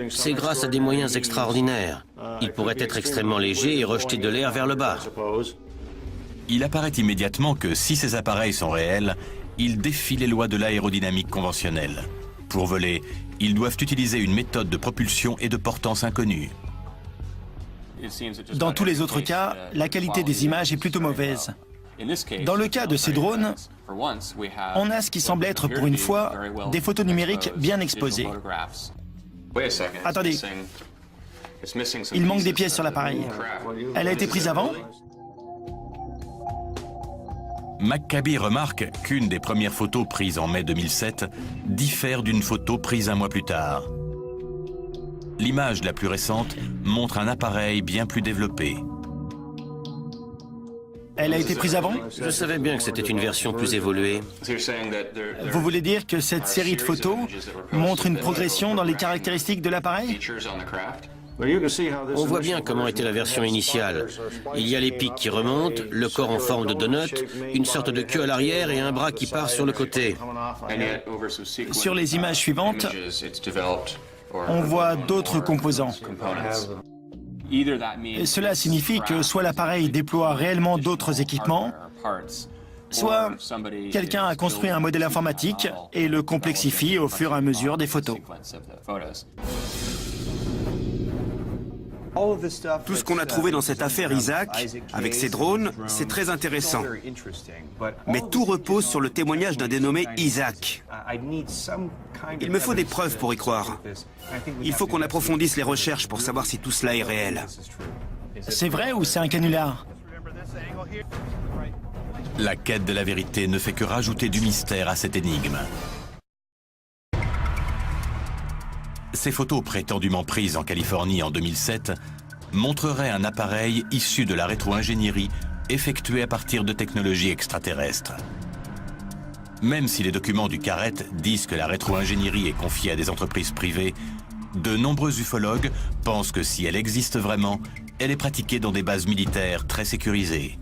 c'est grâce à des moyens extraordinaires. Il pourrait être extrêmement léger et rejeter de l'air vers le bas. Il apparaît immédiatement que si ces appareils sont réels, ils défient les lois de l'aérodynamique conventionnelle. Pour voler, ils doivent utiliser une méthode de propulsion et de portance inconnue. Dans tous les autres cas, la qualité des images est plutôt mauvaise. Dans le cas de ces drones, on a ce qui semble être, pour une fois, des photos numériques bien exposées. Attendez. Il manque des pièces sur l'appareil. Elle a été prise avant ? McCabe remarque qu'une des premières photos prises en mai 2007 diffère d'une photo prise un mois plus tard. L'image la plus récente montre un appareil bien plus développé. Elle a été prise avant ? Je savais bien que c'était une version plus évoluée. Vous voulez dire que cette série de photos montre une progression dans les caractéristiques de l'appareil ? On voit bien comment était la version initiale. Il y a les pics qui remontent, le corps en forme de donut, une sorte de queue à l'arrière et un bras qui part sur le côté. Sur les images suivantes, on voit d'autres composants. Et cela signifie que soit l'appareil déploie réellement d'autres équipements, soit quelqu'un a construit un modèle informatique et le complexifie au fur et à mesure des photos. Tout ce qu'on a trouvé dans cette affaire Isaac, avec ces drones, c'est très intéressant. Mais tout repose sur le témoignage d'un dénommé Isaac. Il me faut des preuves pour y croire. Il faut qu'on approfondisse les recherches pour savoir si tout cela est réel. C'est vrai ou c'est un canular ? La quête de la vérité ne fait que rajouter du mystère à cette énigme. Ces photos prétendument prises en Californie en 2007 montreraient un appareil issu de la rétro-ingénierie effectué à partir de technologies extraterrestres. Même si les documents du Carrette disent que la rétro-ingénierie est confiée à des entreprises privées, de nombreux ufologues pensent que si elle existe vraiment, elle est pratiquée dans des bases militaires très sécurisées.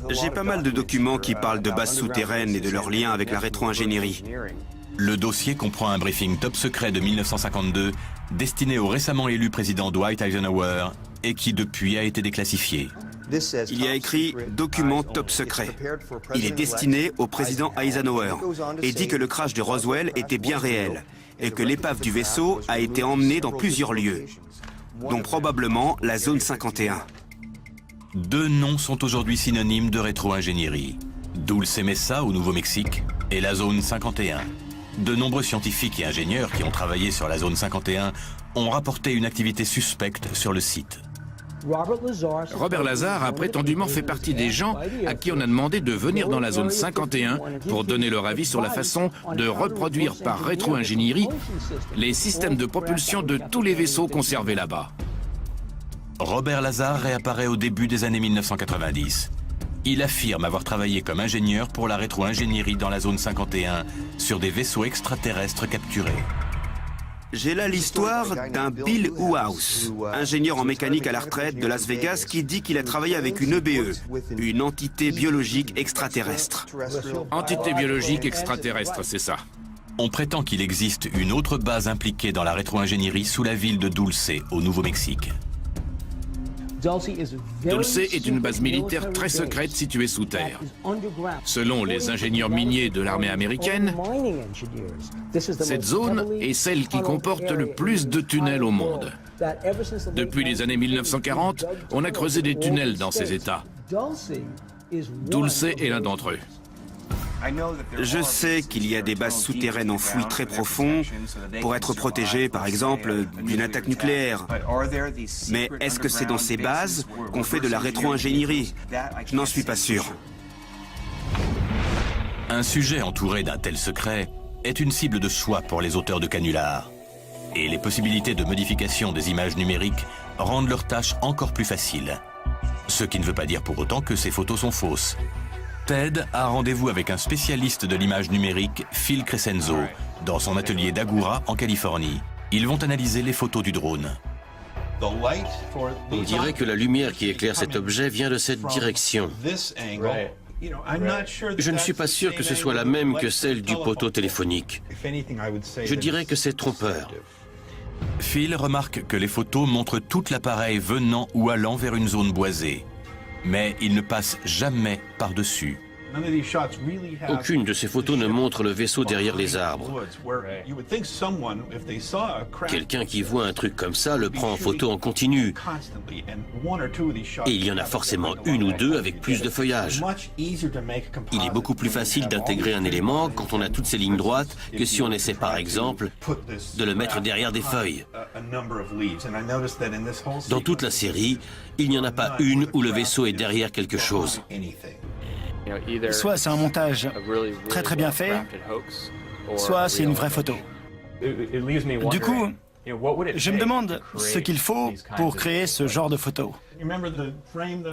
J'ai pas mal de documents qui parlent de bases souterraines et de leurs liens avec la rétro-ingénierie. Le dossier comprend un briefing top secret de 1952 destiné au récemment élu président Dwight Eisenhower et qui depuis a été déclassifié. Il y a écrit « Document top secret ». Il est destiné au président Eisenhower et dit que le crash de Roswell était bien réel et que l'épave du vaisseau a été emmenée dans plusieurs lieux, dont probablement la zone 51. Deux noms sont aujourd'hui synonymes de rétro-ingénierie. Dulce Mesa au Nouveau-Mexique et la zone 51. De nombreux scientifiques et ingénieurs qui ont travaillé sur la zone 51 ont rapporté une activité suspecte sur le site. Robert Lazar a prétendument fait partie des gens à qui on a demandé de venir dans la zone 51 pour donner leur avis sur la façon de reproduire par rétro-ingénierie les systèmes de propulsion de tous les vaisseaux conservés là-bas. Robert Lazar réapparaît au début des années 1990. Il affirme avoir travaillé comme ingénieur pour la rétro-ingénierie dans la zone 51 sur des vaisseaux extraterrestres capturés. J'ai là l'histoire d'un Bill Uhouse, ingénieur en mécanique à la retraite de Las Vegas, qui dit qu'il a travaillé avec une EBE, une entité biologique extraterrestre. Entité biologique extraterrestre, c'est ça. On prétend qu'il existe une autre base impliquée dans la rétro-ingénierie sous la ville de Dulce, au Nouveau-Mexique. Dulce est une base militaire très secrète située sous terre. Selon les ingénieurs miniers de l'armée américaine, cette zone est celle qui comporte le plus de tunnels au monde. Depuis les années 1940, on a creusé des tunnels dans ces États. Dulce est l'un d'entre eux. Je sais qu'il y a des bases souterraines enfouies très profond pour être protégées, par exemple, d'une attaque nucléaire. Mais est-ce que c'est dans ces bases qu'on fait de la rétro-ingénierie? Je n'en suis pas sûr. Un sujet entouré d'un tel secret est une cible de choix pour les auteurs de canulars. Et les possibilités de modification des images numériques rendent leur tâche encore plus facile. Ce qui ne veut pas dire pour autant que ces photos sont fausses. Ted a rendez-vous avec un spécialiste de l'image numérique, Phil Crescenzo, dans son atelier d'Agoura, en Californie. Ils vont analyser les photos du drone. On dirait que la lumière qui éclaire cet objet vient de cette direction. Je ne suis pas sûr que ce soit la même que celle du poteau téléphonique. Je dirais que c'est trompeur. Phil remarque que les photos montrent tout l'appareil venant ou allant vers une zone boisée. Mais il ne passe jamais par-dessus. Aucune de ces photos ne montre le vaisseau derrière les arbres. Quelqu'un qui voit un truc comme ça le prend en photo en continu. Et il y en a forcément une ou deux avec plus de feuillage. Il est beaucoup plus facile d'intégrer un élément quand on a toutes ces lignes droites que si on essaie par exemple de le mettre derrière des feuilles. Dans toute la série, il n'y en a pas une où le vaisseau est derrière quelque chose. Soit c'est un montage très bien fait, soit c'est une vraie photo. Du coup, je me demande ce qu'il faut pour créer ce genre de photo.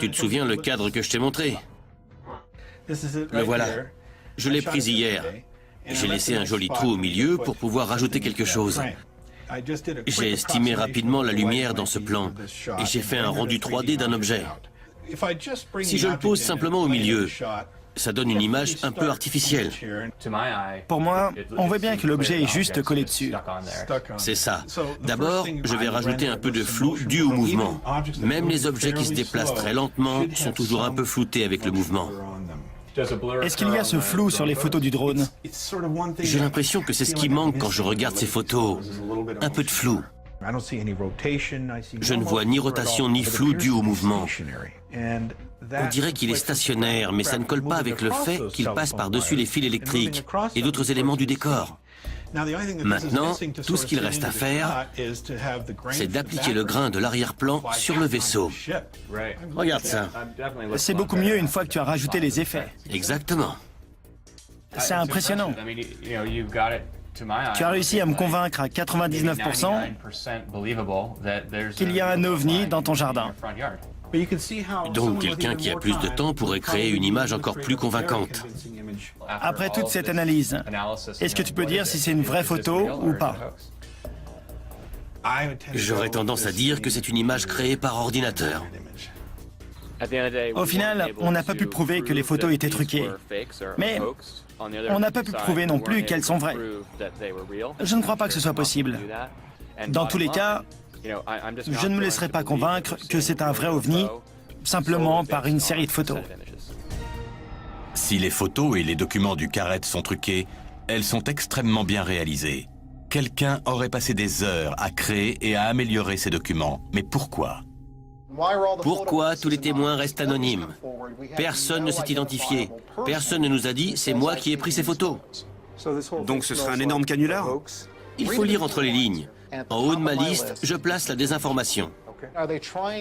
Tu te souviens le cadre que je t'ai montré? Le voilà. Je l'ai pris hier. J'ai laissé un joli trou au milieu pour pouvoir rajouter quelque chose. J'ai estimé rapidement la lumière dans ce plan et j'ai fait un rendu 3D d'un objet. Si je le pose simplement au milieu, ça donne une image un peu artificielle. Pour moi, on voit bien que l'objet est juste collé dessus. C'est ça. D'abord, je vais rajouter un peu de flou dû au mouvement. Même les objets qui se déplacent très lentement sont toujours un peu floutés avec le mouvement. Est-ce qu'il y a ce flou sur les photos du drone? J'ai l'impression que c'est ce qui manque quand je regarde ces photos. Un peu de flou. Je ne vois ni rotation ni flou dû au mouvement. On dirait qu'il est stationnaire, mais ça ne colle pas avec le fait qu'il passe par-dessus les fils électriques et d'autres éléments du décor. Maintenant, tout ce qu'il reste à faire, c'est d'appliquer le grain de l'arrière-plan sur le vaisseau. Regarde ça. C'est beaucoup mieux une fois que tu as rajouté les effets. Exactement. C'est impressionnant. Tu as réussi à me convaincre à 99% qu'il y a un ovni dans ton jardin. Donc quelqu'un qui a plus de temps pourrait créer une image encore plus convaincante. Après toute cette analyse, est-ce que tu peux dire si c'est une vraie photo ou pas? J'aurais tendance à dire que c'est une image créée par ordinateur. Au final, on n'a pas pu prouver que les photos étaient truquées. Mais on n'a pas pu prouver non plus qu'elles sont vraies. Je ne crois pas que ce soit possible. Dans tous les cas, je ne me laisserai pas convaincre que c'est un vrai ovni, simplement par une série de photos. Si les photos et les documents du Carrette sont truqués, elles sont extrêmement bien réalisées. Quelqu'un aurait passé des heures à créer et à améliorer ces documents. Mais pourquoi? Pourquoi tous les témoins restent anonymes? Personne ne s'est identifié. Personne ne nous a dit « c'est moi qui ai pris ces photos ». Donc ce serait un énorme canular? Il faut lire entre les lignes. En haut de ma liste, je place la désinformation.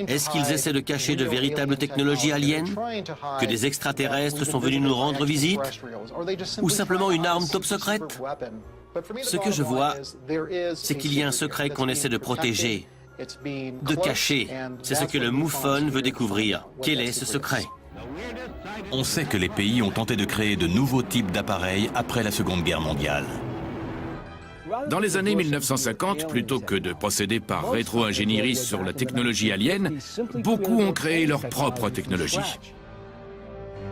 Est-ce qu'ils essaient de cacher de véritables technologies aliens? Que des extraterrestres sont venus nous rendre visite? Ou simplement une arme top secrète? Ce que je vois, c'est qu'il y a un secret qu'on essaie de protéger, de cacher. C'est ce que le MUFON veut découvrir. Quel est ce secret? On sait que les pays ont tenté de créer de nouveaux types d'appareils après la Seconde Guerre mondiale. Dans les années 1950, plutôt que de procéder par rétro-ingénierie sur la technologie alien, beaucoup ont créé leur propre technologie.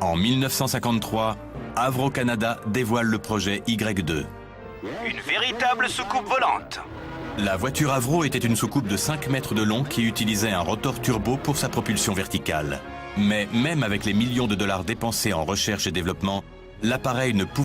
En 1953, Avro Canada dévoile le projet Y2. Une véritable soucoupe volante. La voiture Avro était une soucoupe de 5 mètres de long qui utilisait un rotor turbo pour sa propulsion verticale. Mais même avec les millions de dollars dépensés en recherche et développement, l'appareil ne pouvait